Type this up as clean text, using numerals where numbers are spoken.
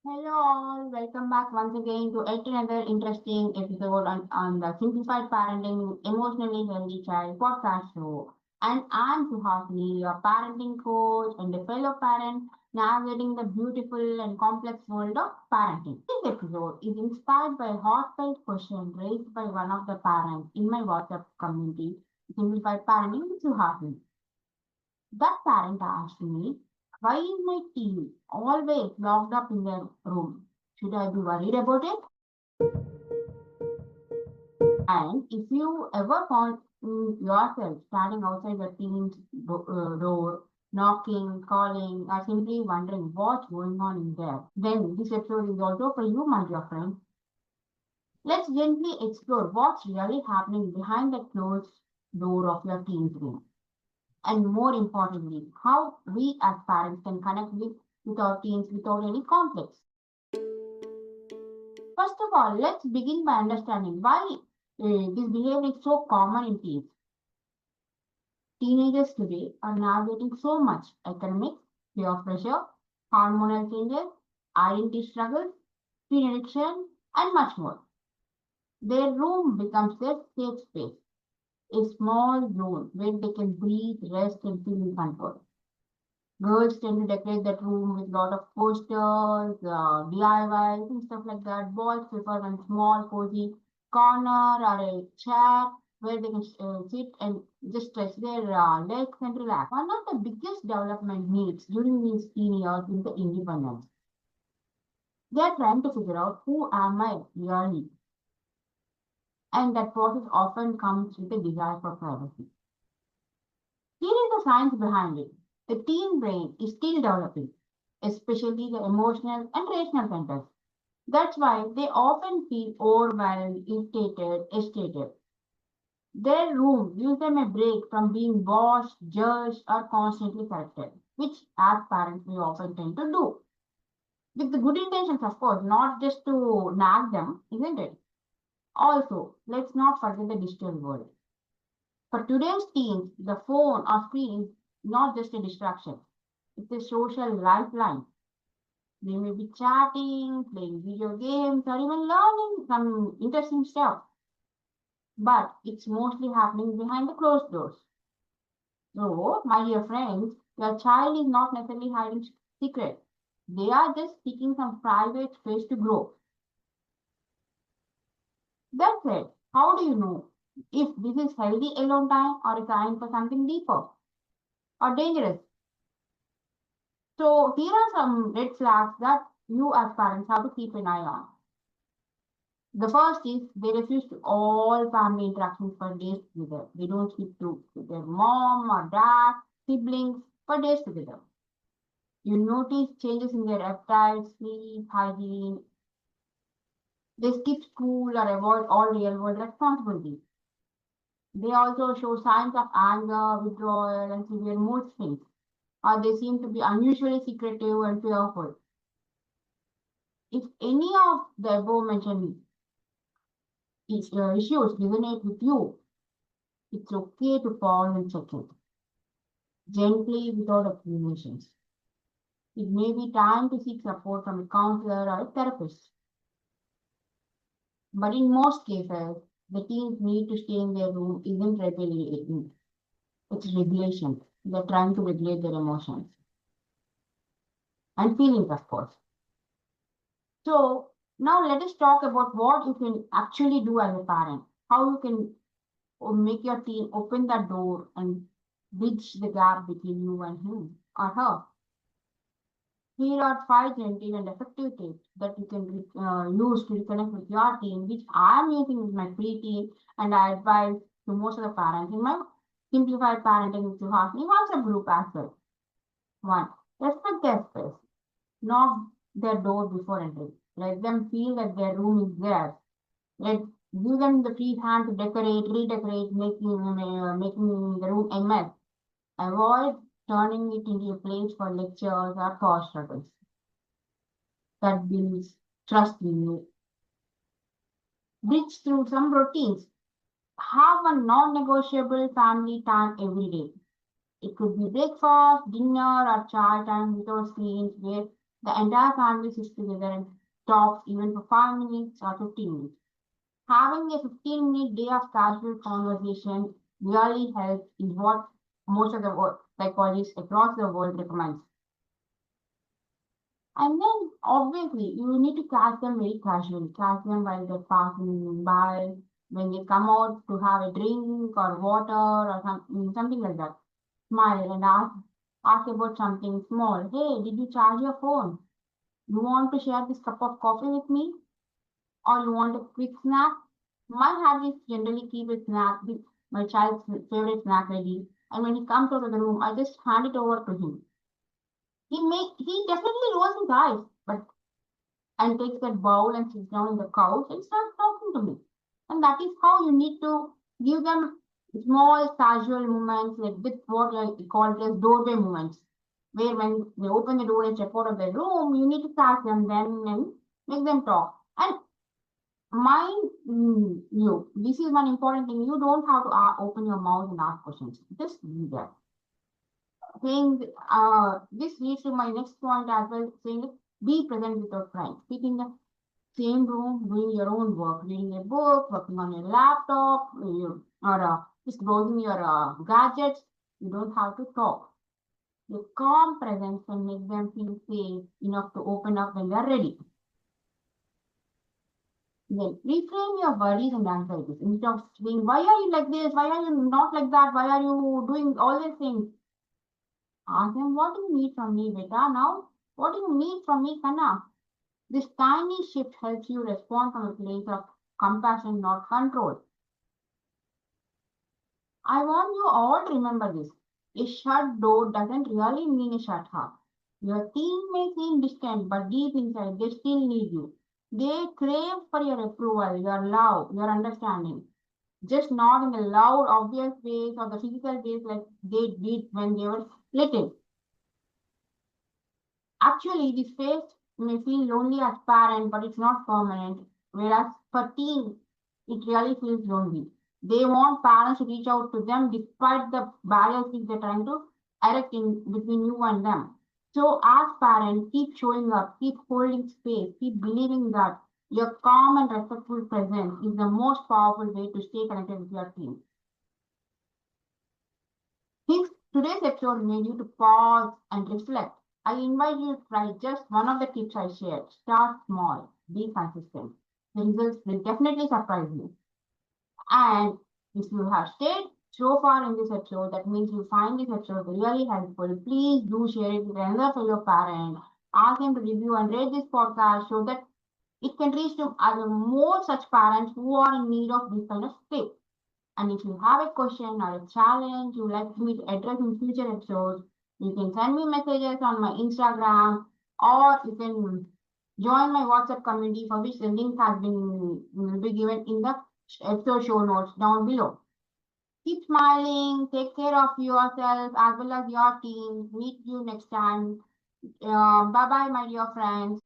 Hello all, welcome back once again to yet another interesting episode on the Simplified Parenting Emotionally Healthy Child podcast show. And I'm Suhasini, your parenting coach and a fellow parent navigating the beautiful and complex world of parenting. This episode is inspired by a heartfelt question raised by one of the parents in my WhatsApp community, Simplified Parenting with Suhasini. That parent asked me, why is my teen always locked up in their room? Should I be worried about it? And if you ever found yourself standing outside your teen's door, knocking, calling, or simply wondering what's going on in there, then this episode is also for you, my dear friend. Let's gently explore what's really happening behind the closed door of your teen's room. And more importantly, how we as parents can connect with our teens without any conflicts. First of all, let's begin by understanding why this behavior is so common in teens. Teenagers today are navigating so much academics, peer pressure, hormonal changes, identity struggles, screen addiction, and much more. Their room becomes their safe space, a small zone where they can breathe, rest, and feel in control. Girls tend to decorate that room with a lot of posters, DIYs, and stuff like that. Boys prefer a small, cozy corner or a chair where they can sit and just stretch their legs and relax. One of the biggest development needs during these teen years is the independence. They are trying to figure out who am I really, and that process often comes with a desire for privacy. Here is the science behind it. The teen brain is still developing, especially the emotional and rational centers. That's why they often feel overwhelmed, irritated, agitated. Their room gives them a break from being watched, judged, or constantly corrected, which as parents we often tend to do. With the good intentions, of course, not just to nag them, isn't it? Also, let's not forget the digital world. For today's teens, the phone or screen is not just a distraction, it's a social lifeline. They may be chatting, playing video games, or even learning some interesting stuff, but it's mostly happening behind the closed doors. So, my dear friends, your child is not necessarily hiding secrets. They are just seeking some private space to grow. That said, how do you know if this is healthy alone time or a sign for something deeper or dangerous? So here are some red flags that you as parents have to keep an eye on. The first is they refuse to all family interactions for days together. They don't speak to their mom or dad, siblings for days together. You notice changes in their appetite, sleep, hygiene. They skip school or avoid all real world responsibilities. They also show signs of anger, withdrawal, and severe mood swings, or they seem to be unusually secretive and fearful. If any of the above mentioned issues resonate with you, it's okay to pause and check it gently without accusations. It may be time to seek support from a counselor or a therapist. But in most cases, the teens need to stay in their room isn't rebellion, it's regulation. They're trying to regulate their emotions and feelings, of course. So now let us talk about what you can actually do as a parent, how you can make your teen open that door and bridge the gap between you and him or her. Here are 5 gentle and effective tips that you can use to reconnect with your teen, which I am using with my pre-teen, and I advise to most of the parents in my Simplified Parenting with Suhasini WhatsApp group as well. 1. Respect their space. Knock their door before entering. Let them feel that their room is theirs. Give them the free hand to decorate, redecorate, making the room a mess. Avoid turning it into a place for lectures or power struggles. That builds trust in you. Bridge through some routines. Have a non-negotiable family time every day. It could be breakfast, dinner, or chai time without screens where The entire family sits together and talks even for 5 minutes or 15 minutes. Having a 15-minute day of casual conversation really helps is what most of the psychologists across the world recommend. And then obviously you need to catch them very casually, catch them while they're passing by, when they come out to have a drink or water or something like that. Smile and ask about something small. Hey, did you charge your phone? You want to share this cup of coffee with me? Or you want a quick snack? My habit is generally keep a snack, my child's favorite snack ready. And when he comes out of the room, I just hand it over to him. He definitely rolls his eyes, but and takes that bowl and sits down in the couch and starts talking to me. And that is how you need to give them small casual moments, like with what I call it as doorway moments, where when they open the door and step out of the room, you need to catch them then and make them talk. And mind you, this is one important thing. You don't have to open your mouth and ask questions. Just be there. Saying this leads to my next point as well, saying be present with your friends. Speaking the same room, doing your own work, reading a book, working on your laptop, or just browsing your gadgets. You don't have to talk. Your calm presence can make them feel safe enough to open up when they're ready. Then reframe your worries and anxieties. Instead of saying, why are you like this? Why are you not like that? Why are you doing all these things? Ask them, what do you need from me, beta? Now, what do you need from me, Kana? This tiny shift helps you respond from a place of compassion, not control. I want you all to remember this. A shut door doesn't really mean a shut heart. Your team may seem distant, but deep inside, they still need you. They crave for your approval, your love, your understanding. Just not in the loud, obvious ways or the physical ways like they did when they were little. Actually, this phase may feel lonely as parent, but it's not permanent. Whereas for teens, it really feels lonely. They want parents to reach out to them despite the barriers they're trying to erect in between you and them. So as parents, keep showing up, keep holding space, keep believing that your calm and respectful presence is the most powerful way to stay connected with your team. If today's episode made you to pause and reflect, I invite you to try just one of the tips I shared. Start small, be consistent. The results will definitely surprise you. And if you have stayed so far in this episode, that means you find this episode really helpful. Please do share it with another fellow parent. Ask them to review and rate this podcast so that it can reach to other more such parents who are in need of this kind of tips. And if you have a question or a challenge you'd like me to address in future episodes, you can send me messages on my Instagram or you can join my WhatsApp community for which the link will be given in the episode show notes down below. Keep smiling, take care of yourself as well as your team. Meet you next time. Bye bye, my dear friends.